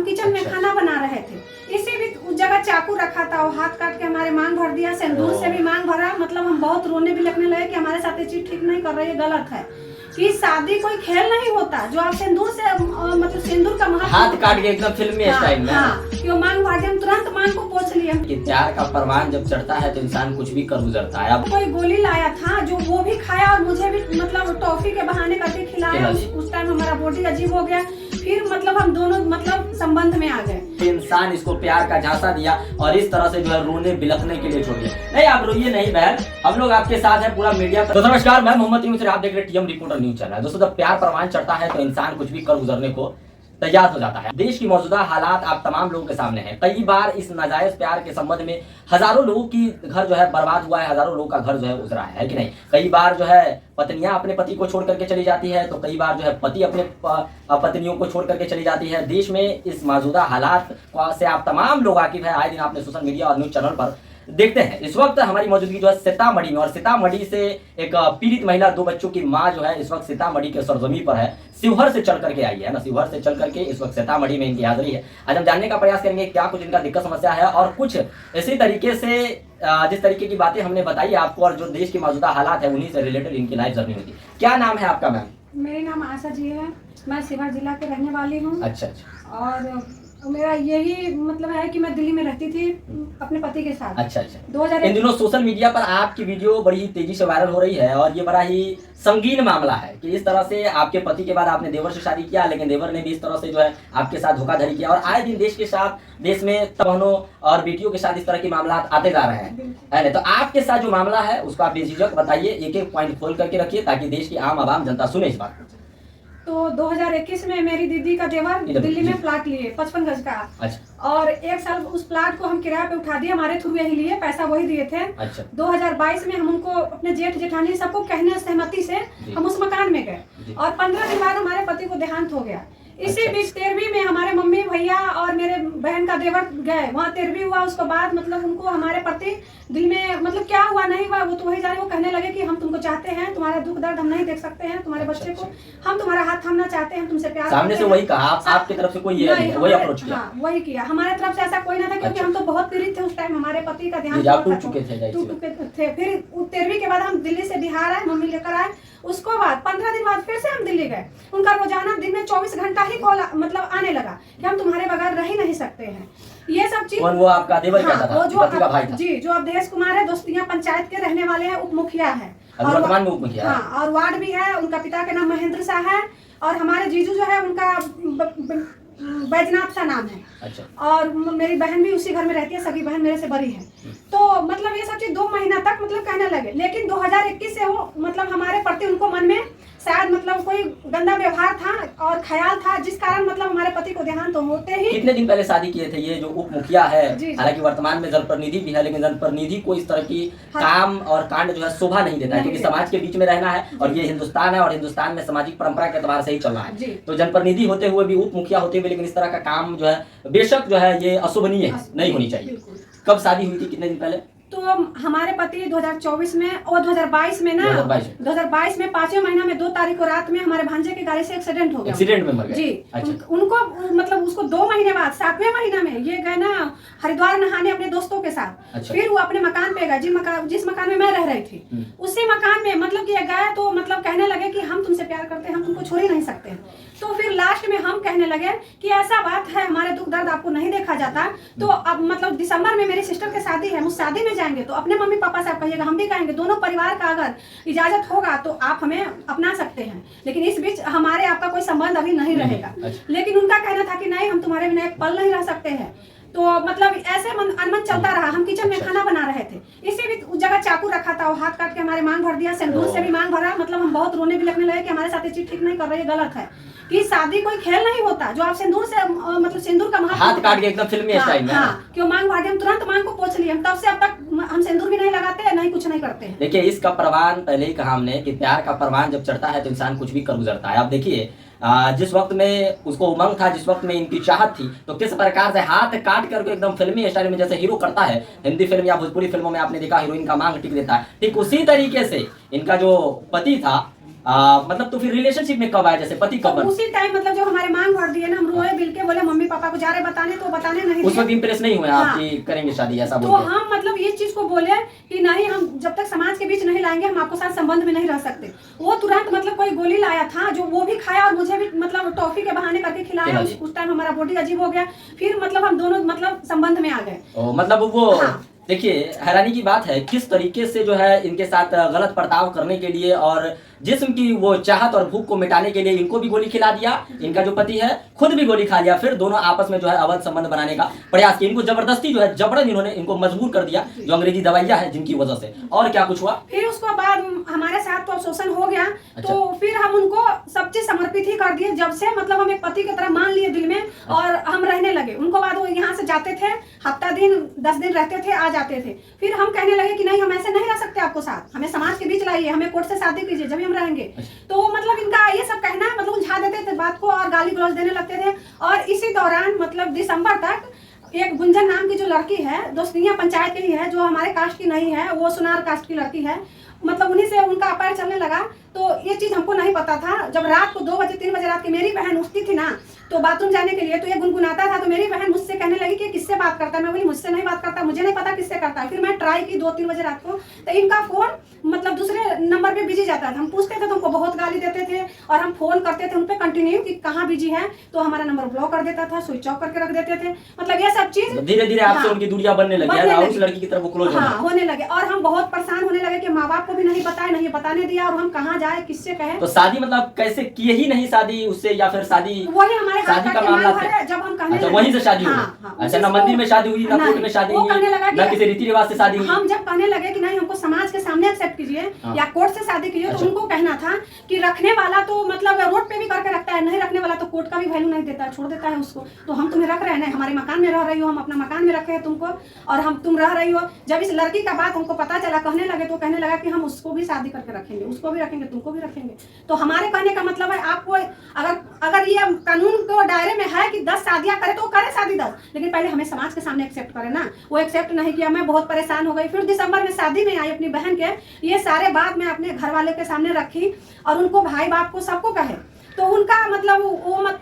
Kitchen में खाना बना रहे थे, इसी भी उस जगह चाकू रखा था, वो हाथ काट के हमारे मांग भर दिया, सिंदूर से भी मांग भरा। मतलब हम बहुत रोने भी लगने लगे कि हमारे साथ ये चीज ठीक नहीं कर रही है, गलत है कि शादी कोई खेल नहीं होता जो आप सिंदूर से मतलब सिंदूर का महत्व हाथ काट के एकदम फिल्मी स्टाइल में। हाँ, कि वो मांग भर दिया, हम तुरंत मांग को पोंछ लिए। कि प्यार का परवान जब चढ़ता है तो इंसान कुछ भी कर गुजरता है। अब कोई गोली लाया था जो वो भी खाया और मुझे भी मतलब टॉफी के बहाने करके खिलाया। उस टाइम हमारा बॉडी अजीब हो गया, फिर मतलब हम दोनों मतलब संबंध में आ गए। इंसान इसको प्यार का झांसा दिया और इस तरह से जो है रोने बिलखने के लिए छोड़ दिया। नहीं आप रोइए नहीं बहन, हम लोग आपके साथ हैं पूरा मीडिया पर। तो नमस्कार, मैं मोहम्मद यूनुस, आप देख रहे हैं टीएम रिपोर्टर न्यूज चैनल। दोस्तों जब प्यार परवान चढ़ता है तो इंसान कुछ भी कर गुजरने को तैयार हो जाता है। देश की मौजूदा हालात आप तमाम लोगों के सामने हैं। कई बार इस नाजायज प्यार के संबंध में हजारों लोगों की घर जो है बर्बाद हुआ है, हजारों लोगों का घर जो है उजरा है कि नहीं। कई बार जो है पत्नियां अपने पति को छोड़ करके चली जाती है, तो कई बार जो है पति अपने पत्नियों को छोड़ करके चली जाती है। देश में इस मौजूदा हालात से आप तमाम लोग वाकिफ है, आए दिन आपने सोशल मीडिया और न्यूज चैनल पर देखते हैं। इस वक्त हमारी मौजूदगी जो है सीतामढ़ी में, और सीतामढ़ी से एक पीड़ित महिला, 2 बच्चों की मां जो है इस वक्त सीतामढ़ी के सरजमी पर है। शिवहर से चल करके आई है ना, शिवहर से चल करके इस वक्त सीतामढ़ी में इनकी हाजिरी है। आज हम जानने का प्रयास करेंगे क्या कुछ इनका दिक्कत समस्या है और कुछ इसी तरीके से जिस तरीके की बातें हमने बताई आपको और जो देश की मौजूदा हालात है उन्हीं से रिलेटेड इनकी लाइफ जर्नी होती है। क्या नाम है आपका मैम? मेरा नाम आशा जी है, मैं शिवहर जिला के रहने वाली हूँ। अच्छा। और मेरा यही मतलब है कि मैं दिल्ली में रहती थी अपने पति के साथ। अच्छा। 2001 इन दिनों सोशल मीडिया पर आपकी वीडियो बड़ी ही तेजी से वायरल हो रही है और ये बड़ा ही संगीन मामला है कि इस तरह से आपके पति के बाद आपने देवर से शादी किया, लेकिन देवर ने भी इस तरह से जो है आपके साथ धोखाधड़ी किया। और आए दिन देश में बहनों और बेटियों के साथ इस तरह के मामला आते जा रहे हैं, है ना। तो आपके साथ जो मामला है उसको आप बेझिझक बताइए, एक एक पॉइंट खोल करके रखिए ताकि देश की आम आवाम जनता सुने इस बात को। तो 2021 में मेरी दीदी का देवर दिल्ली में प्लाट लिए 55 गज का। अच्छा। और 1 साल उस प्लाट को हम किराए पे उठा दिए, हमारे थ्रू यही लिए, पैसा वही दिए थे। अच्छा। 2022 में हम उनको अपने जेठ जेठानी सबको कहने सहमति से हम उस मकान में गए और 15 दिन बाद हमारे पति को देहांत हो गया। इसी बीच 13वीं में हमारे मम्मी भैया और मेरे बहन का देवर गए, वहाँ 13वीं हुआ। उसके बाद मतलब उनको हमारे पति दिल में मतलब क्या हुआ नहीं हुआ वो तो वही जाने। वो कहने लगे कि हम तुमको चाहते हैं, तुम्हारा दुख दर्द हम नहीं देख सकते हैं, तुम्हारे बच्चे को हम तुम्हारा हाथ थामना चाहते हैं, तुमसे प्यार सामने से वही कहा, आपकी तरफ से कोई वही अप्रोच किया? हाँ वही किया, हमारे तरफ से ऐसा कोई ना था क्योंकि हम तो बहुत पीड़ित थे उस टाइम, हमारे पति का ध्यान टूट चुके थे। फिर 13वीं के बाद हम दिल्ली से बिहार आए, मम्मी लेकर आए। उसको बाद 15 दिन बाद फिर से हम दिल्ली गए। उनका रोजाना दिन में 24 घंटा ही कॉल मतलब आने लगा कि हम तुम्हारे बगैर रह ही नहीं सकते हैं। ये सब चीज वो आपका देवर हाँ, था, वो जो पति का भाई था। जी, जो अवधेश कुमार है, दोस्तियां पंचायत के रहने वाले हैं, उप मुखिया है और वर्तमान में उप मुखिया। हाँ, और वार्ड भी है। उनका पिता का नाम महेंद्र शाह है और हमारे जीजू जो है उनका बैजनाथ सा नाम है। अच्छा। और मेरी बहन भी उसी घर में रहती है, सगी बहन मेरे से बड़ी है। तो मतलब ये सब चीज 2 महीना तक मतलब कहने लगे, लेकिन 2021 से वो मतलब हमारे प्रति उनको मन में शायद मतलब कोई गंदा व्यवहार था और ख्याल था, जिस कारण मतलब हमारे पति को देहांत तो होते ही। कितने दिन पहले शादी किए थे ये जो उप मुखिया है? जी। हालांकि वर्तमान में जनप्रतिनिधि भी है, लेकिन जनप्रतिनिधि को इस तरह की काम और कांड जो है शोभा नहीं देता है, क्योंकि समाज के बीच में रहना है और ये हिंदुस्तान है और हिंदुस्तान में सामाजिक परंपरा के एतबार से ही चलना है। तो जनप्रतिनिधि होते हुए भी, उप मुखिया होते हुए, लेकिन इस तरह का काम जो है बेशक जो है ये अशोभनीय नहीं होनी चाहिए। कब शादी हुई थी, कितने दिन पहले? तो हमारे पति 2024 में और 2022 में ना 2022 में 5वें महीना में 2 तारीख को रात में हमारे भांजे की गाड़ी से एक्सीडेंट हो गया। एक्सीडेंट में मर गए जी। अच्छा। उनको मतलब उसको 2 महीने बाद 7वें महीना में ये गए ना हरिद्वार नहाने अपने दोस्तों के साथ। अच्छा। फिर वो अपने मकान पे गए, जिस मकान में मैं रह रही थी उसी मकान में मतलब कि गए तो मतलब कहने लगे कि हम तुमसे प्यार करते हैं, हम तुमको छोड़ ही नहीं सकते हैं। तो फिर लास्ट में हम कहने लगे कि ऐसा बात है, हमारे दुख दर्द आपको नहीं देखा जाता, तो अब मतलब दिसंबर में मेरी सिस्टर की शादी है, उस शादी में जाएंगे तो अपने मम्मी पापा से आप कहिएगा, हम भी कहेंगे, दोनों परिवार का अगर इजाजत होगा तो आप हमें अपना सकते हैं, लेकिन इस बीच हमारे आपका कोई संबंध अभी नहीं रहेगा। लेकिन उनका कहना था कि नहीं, हम तुम्हारे बिना एक पल नहीं रह सकते हैं। तो मतलब ऐसे अनमन चलता रहा। हम किचन में खाना बना रहे थे, इसी भी उस जगह चाकू रखा था, वो हाथ काट के हमारे मांग भर दिया, सिंदूर से भी मांग भरा। मतलब हम बहुत रोने भी लगने लगे कि हमारे साथ ये चीज ठीक नहीं कर रही है, गलत है कि शादी कोई खेल नहीं होता जो आप सिंदूर से मतलब सिंदूर का महत्व हाथ काट के एकदम फिल्मी स्टाइल में। हाँ, क्यों मांग भर दिया, हम तुरंत मांग को पोंछ लिए। हम तब से अब तक हम सिंदूर भी नहीं लगाते, नहीं कुछ नहीं करते हैं। देखिए, इसका परवान पहले ही कहा हमने कि प्यार का परवान जब चढ़ता है तो इंसान कुछ भी कर गुजरता है। आप देखिए, जिस वक्त में उसको उमंग था, जिस वक्त में इनकी चाहत थी, तो किस प्रकार से हाथ काट करके एकदम फिल्मी स्टाइल में जैसे हीरो करता है, हिंदी फिल्म या भोजपुरी फिल्मों में आपने देखा हीरोइन का मांग टिक देता है, ठीक उसी तरीके से इनका जो पति था मतलब तो फिर रिलेशनशिप में कब आया, जैसे पति तो कब बना? उसी टाइम मतलब जब हमारे मांग भर दिए ना, हम रोए बिल के, बोले मम्मी पापा को जा रहे बताने, तो बताने नहीं उस दिए। वक्त इम्प्रेस नहीं हुए हाँ। आप कि करेंगे शादी, ऐसा तो बोल के? हम मतलब ये चीज को बोले कि नहीं, हम जब तक समाज के बीच नहीं लाएंगे हम आपको साथ संबंध में नहीं रह सकते। वो तुरंत मतलब कोई गोली लाया था जो वो भी खाया और मुझे भी मतलब टॉफी के बहाने करके खिलाया। उस टाइम हमारा बॉडी अजीब हो गया, फिर मतलब हम दोनों मतलब संबंध में आ गए। मतलब वो हाँ। देखिए हैरानी की बात है किस तरीके से जो है इनके साथ गलत बर्ताव करने के लिए और जिस्म की वो चाहत और भूख को मिटाने के लिए इनको भी गोली खिला दिया, इनका जो पति है खुद भी गोली खा लिया, फिर दोनों आपस में जो है अवैध संबंध बनाने का प्रयास किया, इनको जबरदस्ती जो है जबरन इन्होंने इनको मजबूर कर दिया, जो अंग्रेजी दवाइयां है जिनकी वजह से। और क्या कुछ हुआ फिर उसके बाद हमारे साथ तो शोषण हो गया। अच्छा। तो फिर हम उनको सब चीज समर्पित ही कर दिए, जब से मतलब हम एक पति की तरह मान लिए दिल में और हम रहने लगे। उनको बाद वो यहाँ से जाते थे, हफ्ता दिन 10 दिन रहते थे, आ जाते थे। फिर हम कहने लगे कि नहीं, हम ऐसे नहीं रह सकते आपको साथ, हमें समाज के बीच लाइए, हमें कोर्ट से शादी कीजिए, जब हम रहेंगे। तो मतलब इनका ये सब कहना मतलब उलझा देते थे बात को और गाली गलौज देने लगते थे। और इसी दौरान मतलब दिसंबर तक एक गुंजन नाम की जो लड़की है, दोस्तियां पंचायत की ही है, जो हमारे कास्ट की नहीं है, वो सुनार कास्ट की लड़की है, मतलब उन्हीं से उनका अफेयर चलने लगा। तो ये चीज हमको नहीं पता था। जब रात को 2 बजे 3 बजे रात की मेरी बहन उठती थी ना, तो बाथरूम जाने के लिए, तो ये गुनगुनाता था, तो मेरी बहन मुझसे कहने लगी कि किससे बात करता है। मैं बोली मुझसे नहीं बात करता, मुझे नहीं पता किससे करता है। फिर मैं ट्राई की 2-3 बजे रात को, तो इनका फोन मतलब दूसरे नंबर पे बिजी जाता था। हम पूछते थे तो हमको बहुत गाली देते थे और हम फोन करते थे उन पे कंटिन्यू कि कहाँ बिजी है, तो हमारा नंबर ब्लॉक कर देता था, स्विच ऑफ करके रख देते थे। मतलब ये सब चीज धीरे धीरे आपसे उनकी दूरियां बनने लगी और उस लड़की की तरफ वो क्लोज होने लगे। और हम बहुत परेशान होने लगे कि माँ बाप को भी नहीं बताए, नहीं बताने दिया, और हम कहाँ जाए, किससे कहे। तो शादी मतलब कैसे किए ही नहीं शादी उससे, या फिर शादी वही हमारे शादी का मामला था जब हम कहने अच्छा वहीं से शादी हुई? अच्छा, ना मंदिर में शादी हुई, ना कोर्ट में शादी हुई, ना किसी रीति रिवाज से शादी हुई? हम जब कहने लगे कि नहीं हमको समाज के सामने एक्सेप्ट कीजिए या कोर्ट से शादी कीजिए, तो उनको कहना था कि रखने वाला तो मतलब रोड पे भी करके रखता है, नहीं रखने वाला तो कोर्ट का भी वैल्यू नहीं देता, छोड़ देता है उसको। तो हम तुम्हें रख रहे हैं, हमारे मकान में रह रही हो, हम अपना मकान में रखे हैं तुमको, और हम तुम रह रही हो। जब इस लड़की का बात हमको पता चला, कहने लगे, तो कहने लगा कि हम उसको भी शादी करके रखेंगे, उसको भी रखेंगे, तुमको भी रखेंगे। तो हमारे कहने का मतलब है आपको अगर ये कानून को दायरे में है कि 10 शादियां करे तो करे शादी 10, लेकिन पहले हमें समाज के सामने एक्सेप्ट करे ना। वो एक्सेप्ट नहीं किया, मैं बहुत परेशान हो गई। फिर दिसंबर में शादी में आई अपनी बहन के, ये सारे बात मैं अपने घर वाले के सामने रखी और उनको भाई बाप को सबको कहे। तो उनका मतलब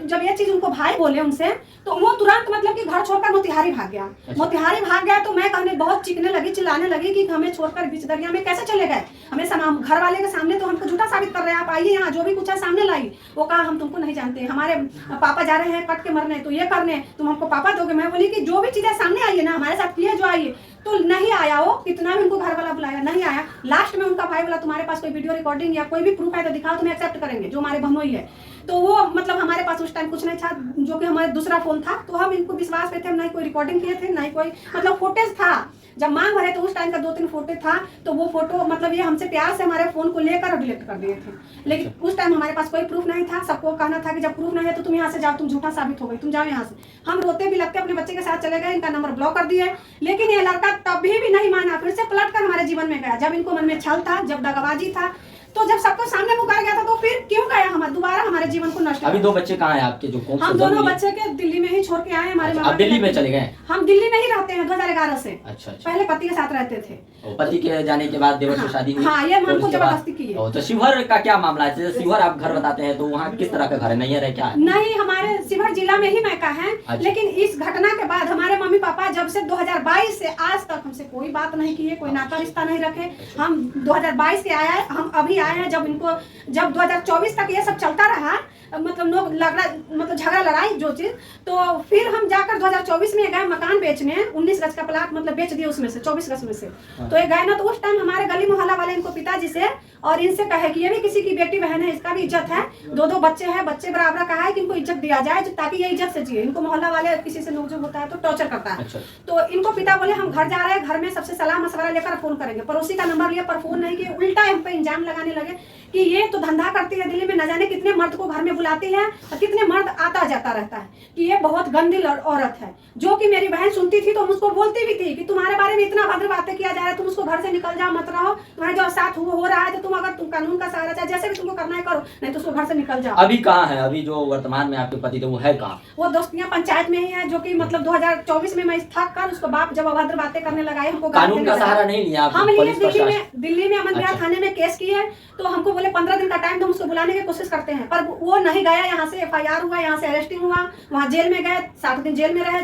जब ये चीज उनको भाई बोले उनसे, तो वो तुरंत मतलब कि घर छोड़कर मोतिहारी भाग गया। मोतिहारी भाग गया तो मैं कहने बहुत चीखने लगी, चिल्लाने लगी कि हमें छोड़कर बीच दरिया में कैसे चले गए, हमें घर वाले के सामने तो हमको झूठा साबित कर रहे हैं, आप आइए यहाँ, जो भी कुछ है सामने लाई। वो कहा हम तुमको नहीं जानते, हमारे पापा जा रहे हैं कट के मरने, तो ये करने, तुम हमको पापा दोगे। मैं बोली कि जो भी चीजें सामने आइए ना, हमारे साथ किए जो आइए। तो नहीं आया, वो कितना भी उनको घर वाला बुलाया, नहीं आया। लास्ट में उनका भाई बोला तुम्हारे पास कोई वीडियो रिकॉर्डिंग या कोई भी प्रूफ है तो दिखाओ, तुम्हें एक्सेप्ट करेंगे, जो हमारे बहनोई है। तो वो मतलब हमारे पास उस टाइम कुछ नहीं था, जो कि हमारे दूसरा फोन था, तो हम इनको विश्वास पे थे, हम नहीं कोई रिकॉर्डिंग किए थे, नहीं कोई मतलब फुटेज था। जब मांग भरे तो उस टाइम का 2-3 फोटो था, तो वो फोटो मतलब ये हमसे प्यार से हमारे फोन को लेकर डिलीट कर दिए थे। लेकिन उस टाइम हमारे पास कोई प्रूफ नहीं था। सबको कहना था कि जब प्रूफ नहीं है तो तुम यहाँ से जाओ, तुम झूठा साबित हो गई, तुम जाओ यहाँ से। हम रोते भी लगते अपने बच्चे के साथ चले गए, इनका नंबर ब्लॉक कर दिए, लेकिन ये लड़का तभी भी नहीं माना, फिर से पलट कर हमारे जीवन में गया। जब इनको मन में छल था, जब दगाबाजी था, तो जब सबको सामने मुकर गया था, तो फिर क्यों गया दोबारा हमारे जीवन को नष्ट। अभी 2 बच्चे कहाँ हैं आपके? जो हम दोनों बच्चे के दिल्ली में ही छोड़ के आए हमारे। आप दिल्ली में चले गए? हम दिल्ली में ही रहते हैं 2011 से। अच्छा। पहले पति के साथ रहते थे, पति के जाने के बाद देवर से शादी हुई। हाँ, ये हमको जबरदस्ती की है। तो शिवहर का क्या मामला है? जैसे शिवहर आप घर बताते हैं, तो वहाँ किस तरह का घर है? नहीं है क्या है? नहीं, हमारे शिवहर जिला में ही मैका है। लेकिन इस घटना के बाद हमारे मम्मी पापा जब से 2022 से आज तक हमसे कोई बात नहीं की है, कोई नाता रिश्ता नहीं रखे। हम 2022 के आया है, हम अभी आए हैं। जब 2024 तक ये सब चलता रहा, मतलब झगड़ा लड़ाई जो चीज, तो फिर हम जाकर 2024 में गए मकान बेचने, 19 गज का प्लाट मतलब बेच दिए उसमें से, 24 गज में से। तो ये गए ना, तो उस टाइम हमारे गली मोहल्ला वाले इनको पिताजी से और इनसे कहे कि ये भी किसी की बेटी बहन है, इसका भी इज्जत है, 2-2 बच्चे हैं, बच्चे बराबर कहा है कि इनको इज्जत दिया जाए, ताकि ये इज्जत से जिए। इनको मोहल्ला वाले किसी से नोक-झोंक होता है तो टॉर्चर करता है। तो इनको पिता बोले हम घर जा रहे हैं, घर में सबसे सलाह मशवरा लेकर फोन करेंगे। पड़ोसी का नंबर लिया पर फोन नहीं किया, उल्टा हम पे इल्जाम लगाने लगे कि ये तो धंधा करती है दिल्ली में, न जाने कितने मर्द को घर में बुलाती है और कितने मर्द आता जाता रहता है कि ये बहुत गंदी औरत है। जो कि मेरी बहन सुनती थी तो हम उसको बोलती भी थी कि तुम्हारे बारे में इतना भद्र बातें किया जा रहा है, तुम उसको घर से निकल जाओ, मत रहो, तुम्हारे जो साथ हो रहा है तो तुम अगर तुम कानून का सहारा चाहे जैसे भी तुमको करना है करो, नहीं तो उसको घर से निकल जाओ। अभी कहाँ है? अभी जो वर्तमान में आपके पति थे वो है कहाँ? वो दोस्तियां पंचायत में ही है, जो कि मतलब 2024 में मैं थक कर उसको बाप जब अभद्र बातें करने लगा, हमको कानून का सहारा नहीं लिया? हम लिए दिल्ली में अमन विहार थाने में केस किए तो हमको बोले 15 दिन का टाइम तो हम उसको बुलाने की कोशिश करते हैं, पर वो नहीं गया। यहाँ से FIR हुआ, यहाँ से अरेस्टिंग हुआ, वहाँ जेल में गए, 60 दिन जेल में रहे,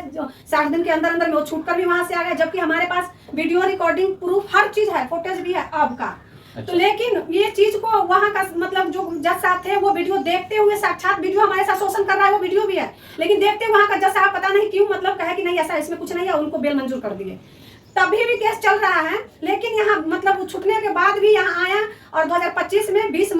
60 दिन के अंदर में वो छूट कर भी वहां से आ गए, जबकि हमारे पास वीडियो रिकॉर्डिंग प्रूफ हर चीज है, फुटेज भी है अब का। तो लेकिन ये चीज को वहाँ का मतलब जो जज साहब थे वो वीडियो देखते हुए, साक्षात वीडियो हमारे साथ शोषण कर रहा है वो वीडियो भी है, लेकिन देखते हुए वहाँ का जज साहब पता नहीं क्यों मतलब कहे कि नहीं ऐसा इसमें कुछ नहीं है, उनको बेल मंजूर कर दिए। तभी भी केस चल रहा है, लेकिन यहाँ मतलब वो छूटने के बाद भी यहाँ आया और 2025 में 20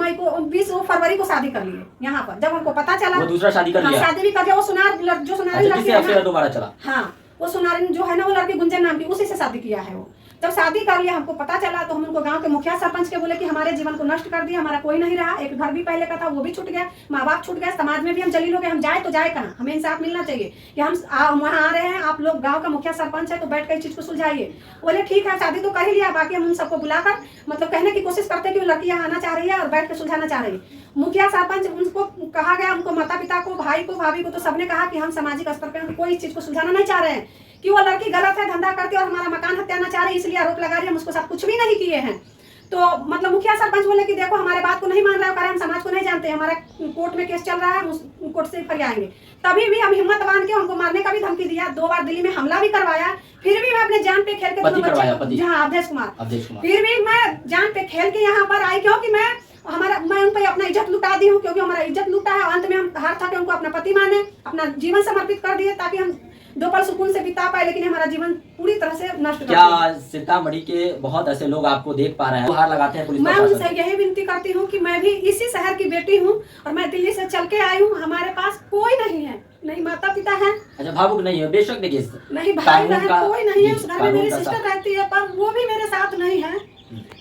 फरवरी को शादी कर लिए यहाँ पर। जब हमको पता चला वो दूसरा शादी कर लिया? शादी भी कर लिया। वो सुनारी लड़की दोबारा चला। हाँ, वो सुनारी जो है ना वो लड़की गुंजन नाम की, उसी से शादी किया है वो। जब शादी कर लिया हमको पता चला तो हम उनको गांव के मुखिया सरपंच के बोले कि हमारे जीवन को नष्ट कर दिया, हमारा कोई नहीं रहा, एक घर भी पहले का था वो भी छूट गया, माँ बाप छूट गए, समाज में भी हम जलील हो गए, हम जाए तो जाए कहाँ? हमें इंसाफ मिलना चाहिए कि हम वहाँ आ रहे हैं, आप लोग गाँव का मुखिया सरपंच है तो बैठ कर इस चीज को सुलझाइए। बोले ठीक है, शादी तो कर ही लिया, बाकी हम उन सबको बुलाकर मतलब कहने की कोशिश करते हैं कि वो लड़की यहाँ आना चाह रही है और बैठ कर सुलझाना चाह रही है। मुखिया सरपंच उनको कहा गया, उनको माता पिता को, भाई को, भाभी को, तो सबने कहा कि हम सामाजिक स्तर पर हम कोई चीज को सुलझाना नहीं चाह रहे हैं कि वो लड़की गलत है, धंधा करती है और हमारा मकान हत्याना चाह रही है, इसलिए आरोप लगा रही है। हम उसको साथ कुछ भी नहीं किए हैं। तो मतलब मुखिया सरपंच बोले कि देखो हमारे बात को नहीं मान रहा है, हम समाज को नहीं जानते, हमारा कोर्ट में केस चल रहा है, हम कोर्ट से फरियाएंगे। तभी भी हम हिम्मत बांध के हमको मारने का भी धमकी दिया, 2 बार दिल्ली में हमला भी करवाया, फिर भी मैं अपने जान पे खेल के अवधेश कुमार, फिर भी मैं जान पे खेल के यहाँ पर आई, क्योंकि मैं उन पर अपना इज्जत लुटा दी हूँ, क्योंकि हमारा इज्जत लुटा है। अंत में हम हार था कि उनको अपना पति माने, अपना जीवन समर्पित कर दिए ताकि हम 2 पल सुकून से बिता पाए, लेकिन हमारा जीवन पूरी तरह से नष्ट कर दिया। क्या सीतामढ़ी के बहुत ऐसे लोग आपको देख पा रहे हैं, गुहार लगाते हैं पुलिस? मैं उनसे यही विनती करती हूँ कि मैं भी इसी शहर की बेटी हूँ और मैं दिल्ली से चल के आई हूँ, हमारे पास कोई नहीं है, नहीं माता पिता है। अच्छा, भावुक नहीं है? बेशक देखिए, नहीं भाई बहन कोई नहीं है, उस घर में मेरी सिस्टर रहती है पर वो भी मेरे साथ नहीं है।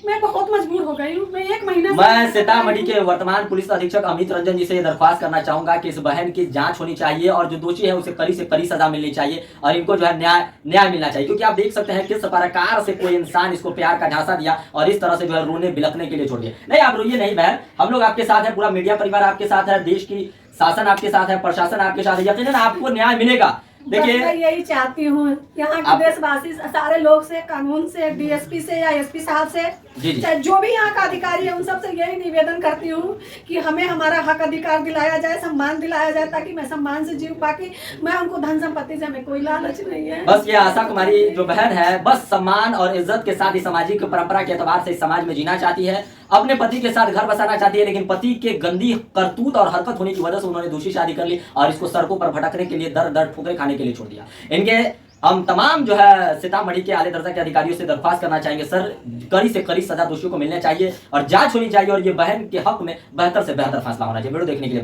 मैं बहुत मजबूर हो गई हूँ। मैं 1 महीना मैं सीतामढ़ी के वर्तमान पुलिस अधीक्षक अमित रंजन जी से ये दरख्वास्त करना चाहूंगा कि इस बहन की जांच होनी चाहिए और जो दोषी है उसे कड़ी से कड़ी सजा मिलनी चाहिए और इनको जो है न्याय मिलना चाहिए, क्योंकि आप देख सकते हैं किस प्रकार से कोई इंसान इसको प्यार का झांसा दिया और इस तरह से जो है रोने बिलखने के लिए छोड़ दिया। नहीं, आप रोइए नहीं बहन, हम लोग आपके साथ है, पूरा मीडिया परिवार आपके साथ है, देश की शासन आपके साथ है, प्रशासन आपके साथ है, यकीनन आपको न्याय मिलेगा। देखिए, मैं यही चाहती हूँ यहाँ के देशवासी सारे लोग से, कानून से, DSP से या SP साहब से, चाहे जो भी यहाँ का अधिकारी है उन सब से यही निवेदन करती हूँ कि हमें हमारा हक अधिकार दिलाया जाए, सम्मान दिलाया जाए, ताकि मैं सम्मान से जीव पाके। मैं उनको धन संपत्ति से हमें कोई लालच नहीं है। बस ये आशा कुमारी जो बहन है बस सम्मान और इज्जत के साथ ही सामाजिक परंपरा के एतबार से समाज में जीना चाहती है, अपने पति के साथ घर बसाना चाहती है, लेकिन पति के गंदी करतूत और हरकत होने की वजह से उन्होंने दूसरी शादी कर ली और इसको सड़कों पर भटकने के लिए दर दर ठोकरें खाने के लिए छोड़ दिया। इनके हम तमाम जो है सीतामढ़ी के आले दर्जा के अधिकारियों से दरख्वास्त करना चाहेंगे, सर कड़ी से कड़ी सजा दोषियों को मिलना चाहिए और जांच होनी चाहिए और ये बहन के हक में बेहतर से बेहतर फैसला होना चाहिए। वीडियो देखने के लिए